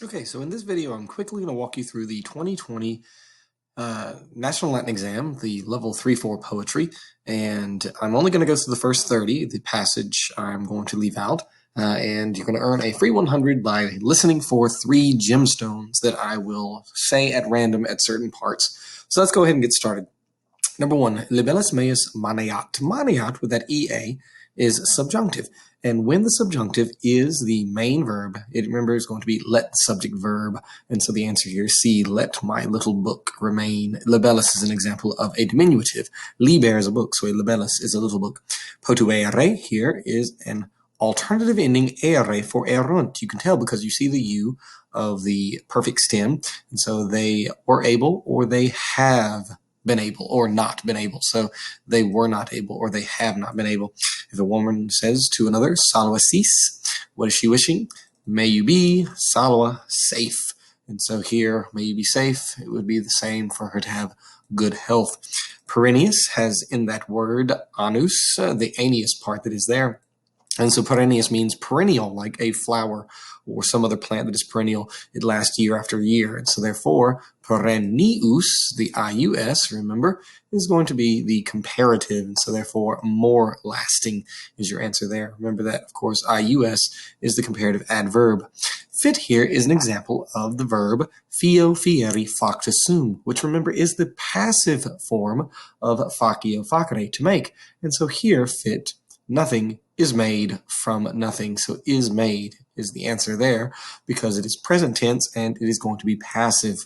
Okay, so in this video, I'm quickly going to walk you through the 2020 National Latin Exam, the level 3-4 poetry, and I'm only going to go through the first 30. The passage I'm going to leave out, and you're going to earn a free 100 by listening for 3 gemstones that I will say at random at certain parts. So let's go ahead and get started. Number 1, libellus meus maneat. Maneat with that EA is subjunctive. And when the subjunctive is the main verb, it remember is going to be let subject verb. And so the answer here is C, let my little book remain. Libellus is an example of a diminutive. Liber is a book, so a libellus is a little book. Potuere here is an alternative ending ere for erunt. You can tell because you see the U of the perfect stem. And so they were able or they have been able or not been able. So they were not able or they have not been able. If a woman says to another, salva sis, what is she wishing? May you be, salva, safe. And so here, may you be safe, it would be the same for her to have good health. Perennius has in that word anus, the aeneus part that is there. And so perennius means perennial, like a flower or some other plant that is perennial. It lasts year after year. And so therefore, perennius, the IUS, remember, is going to be the comparative. And so therefore, more lasting is your answer there. Remember that, of course, IUS is the comparative adverb. Fit here is an example of the verb fio, fieri, facta sum, which remember is the passive form of facio, facere, to make. And so here, fit, nothing is made from nothing. So is made is the answer there because it is present tense and it is going to be passive.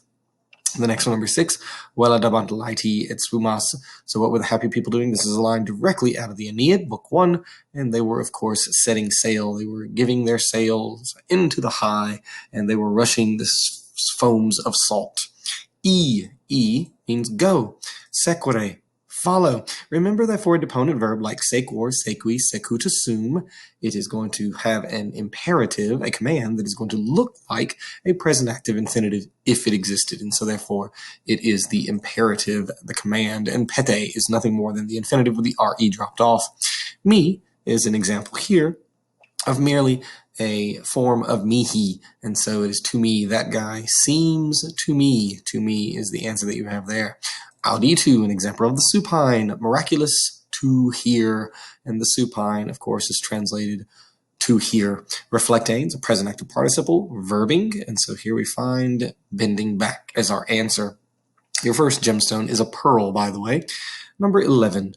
The next one, number 6, Vela dabant laiti et spumas. So what were the happy people doing? This is a line directly out of the Aeneid, book 1, and they were, of course, setting sail. They were giving their sails into the high, and they were rushing the foams of salt. E means go. Sequere, follow. Remember that for a deponent verb like sequor, sequi, secutusum, it is going to have an imperative, a command that is going to look like a present active infinitive if it existed. And so therefore it is the imperative, the command, and pete is nothing more than the infinitive with the RE dropped off. Me is an example here of merely a form of mihi, and so it is to me, that guy seems to me is the answer that you have there. Auditu, an example of the supine, miraculous, to hear, and the supine, of course, is translated to hear. Reflectanes, a present active participle, verbing, and so here we find bending back as our answer. Your first gemstone is a pearl, by the way. Number 11,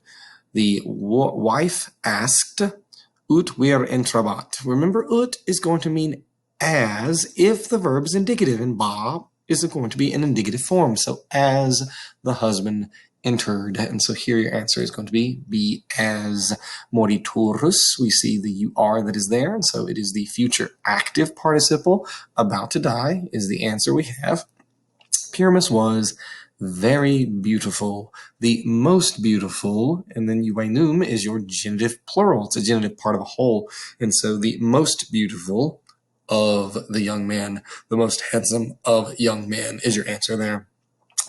the wife asked, ut vir entrabat. Remember, ut is going to mean as if the verb is indicative, and ba is going to be an indicative form. So as the husband entered. And so here your answer is going to be as moriturus. We see the UR that is there. And so it is the future active participle, about to die is the answer we have. Pyramus was very beautiful, the most beautiful, and then euenum is your genitive plural. It's a genitive part of a whole. And so the most beautiful of the young man, the most handsome of young men is your answer there.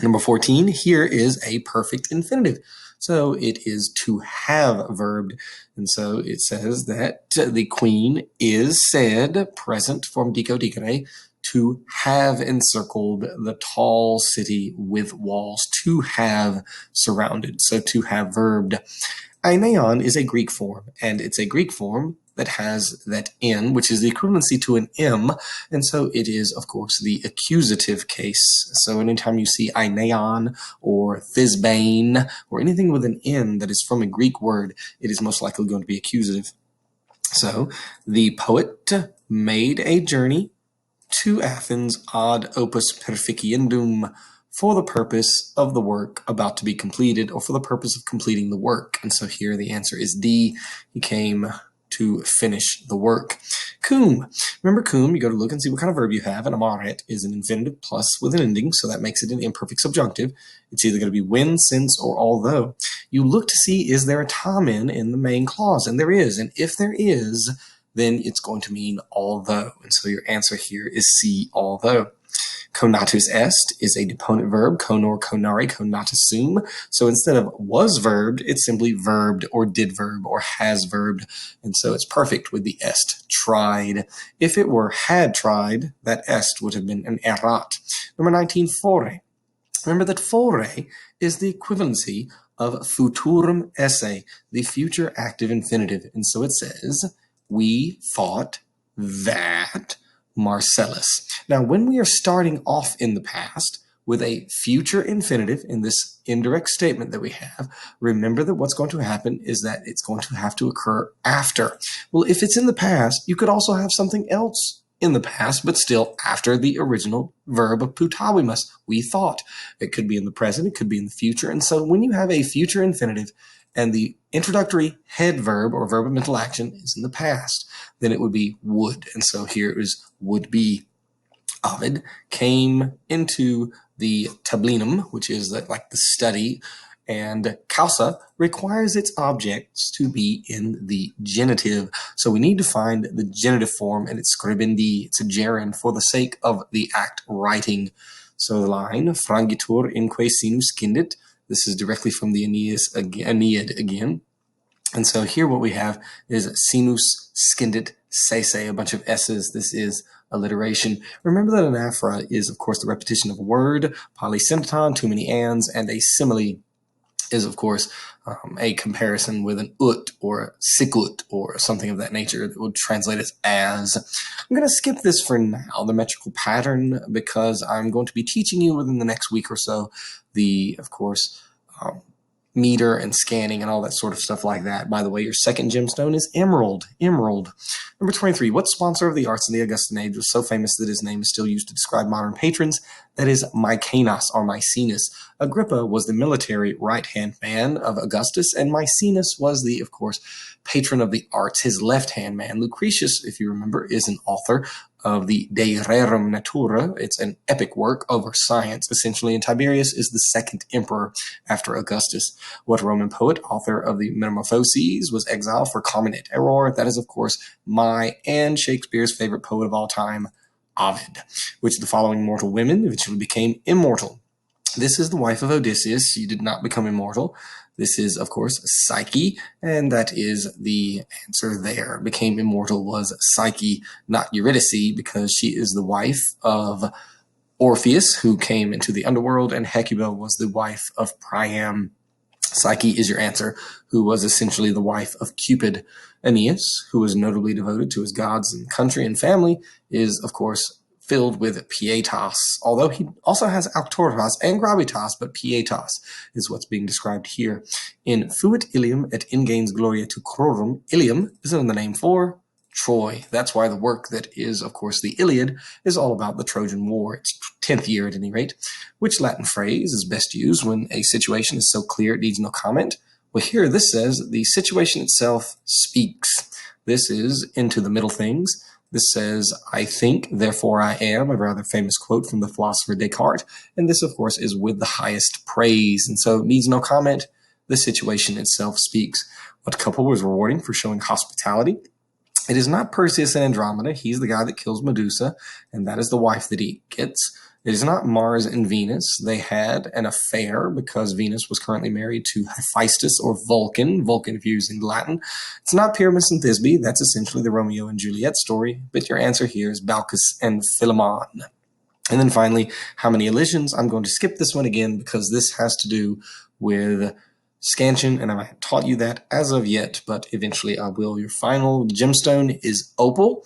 Number 14, here is a perfect infinitive. So it is to have verbed. And so it says that the queen is said, present form dico dicere, to have encircled the tall city with walls, to have surrounded. So to have verbed. Aineon is a Greek form, and it's a Greek form that has that N, which is the equivalency to an M, and so it is, of course, the accusative case. So anytime you see aineon or thisbane or anything with an N that is from a Greek word, it is most likely going to be accusative. So the poet made a journey to Athens ad opus perficiendum, for the purpose of the work about to be completed, or for the purpose of completing the work. And so here the answer is D. He came to finish the work. Cum. Remember cum, you go to look and see what kind of verb you have, and amaret is an infinitive plus with an ending, so that makes it an imperfect subjunctive. It's either going to be when, since, or although. You look to see, is there a tamen in the main clause? And there is. And if there is, then it's going to mean although. And so your answer here is C, although. Conatus est is a deponent verb, conor, conare, conatusum. So instead of was verbed, it's simply verbed or did verb or has verbed. And so it's perfect with the est, tried. If it were had tried, that est would have been an erat. Number 19, fore. Remember that fore is the equivalency of futurum esse, the future active infinitive. And so it says, we thought that Marcellus. Now, when we are starting off in the past with a future infinitive in this indirect statement that we have, remember that what's going to happen is that it's going to have to occur after. Well, if it's in the past, you could also have something else in the past, but still after the original verb of putavimus, we thought. It could be in the present, it could be in the future. And so when you have a future infinitive and the introductory head verb or verb of mental action is in the past, then it would be would. And so here it was would be. Ovid came into the tablinum, which is like the study, and causa requires its objects to be in the genitive. So we need to find the genitive form, and it's scribendi, it's a gerund for the sake of the act writing. So the line, frangitur inque sinus scindit, this is directly from the Aeneid again. And so here what we have is sinus scindit sese, a bunch of s's. This is alliteration. Remember that an aphora is, of course, the repetition of a word, polysyndeton, too many ands, and a simile is, of course, a comparison with an ut or sicut or something of that nature that would translate as. I'm going to skip this for now, the metrical pattern, because I'm going to be teaching you within the next week or so the, of course, meter and scanning and all that sort of stuff like that. By the way, your second gemstone is emerald. Emerald. Number 23. What sponsor of the arts in the Augustan age was so famous that his name is still used to describe modern patrons? That is Maecenas or Maecenas. Agrippa was the military right-hand man of Augustus, and Maecenas was the, of course, patron of the arts, his left-hand man. Lucretius, if you remember, is an author of the De Rerum Natura. It's an epic work over science, essentially, and Tiberius is the second emperor after Augustus. What Roman poet, author of the Metamorphoses, was exiled for common et error? That is, of course, my and Shakespeare's favorite poet of all time, Ovid. Which of the following mortal women eventually became immortal? This is the wife of Odysseus. She did not become immortal. This is, of course, Psyche, and that is the answer there. Became immortal was Psyche, not Eurydice, because she is the wife of Orpheus, who came into the underworld, and Hecuba was the wife of Priam. Psyche is your answer, who was essentially the wife of Cupid. Aeneas, who was notably devoted to his gods and country and family, is, of course, filled with pietas, although he also has auctoritas and gravitas, but pietas is what's being described here. In Fuit Ilium et ingens gloria to Crorum, Ilium is another name for Troy. That's why the work that is, of course, the Iliad is all about the Trojan War. It's 10th year at any rate. Which Latin phrase is best used when a situation is so clear it needs no comment? Well, here this says the situation itself speaks. This is into the middle things. This says, I think, therefore I am, a rather famous quote from the philosopher Descartes. And this, of course, is with the highest praise. And so it needs no comment. The situation itself speaks. What couple was rewarding for showing hospitality? It is not Perseus and Andromeda. He's the guy that kills Medusa, and that is the wife that he gets. It is not Mars and Venus. They had an affair because Venus was currently married to Hephaestus or Vulcan. Vulcan, if you're using Latin. It's not Pyramus and Thisbe. That's essentially the Romeo and Juliet story. But your answer here is Baucis and Philemon. And then finally, how many elisions? I'm going to skip this one again because this has to do with scansion, and I haven't taught you that as of yet, but eventually I will. Your final gemstone is opal.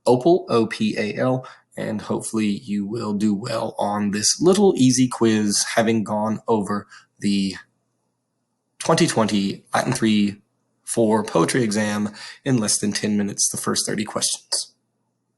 Opal, O-P-A-L. And hopefully you will do well on this little easy quiz, having gone over the 2020 Latin 3-4 poetry exam in less than 10 minutes, the first 30 questions.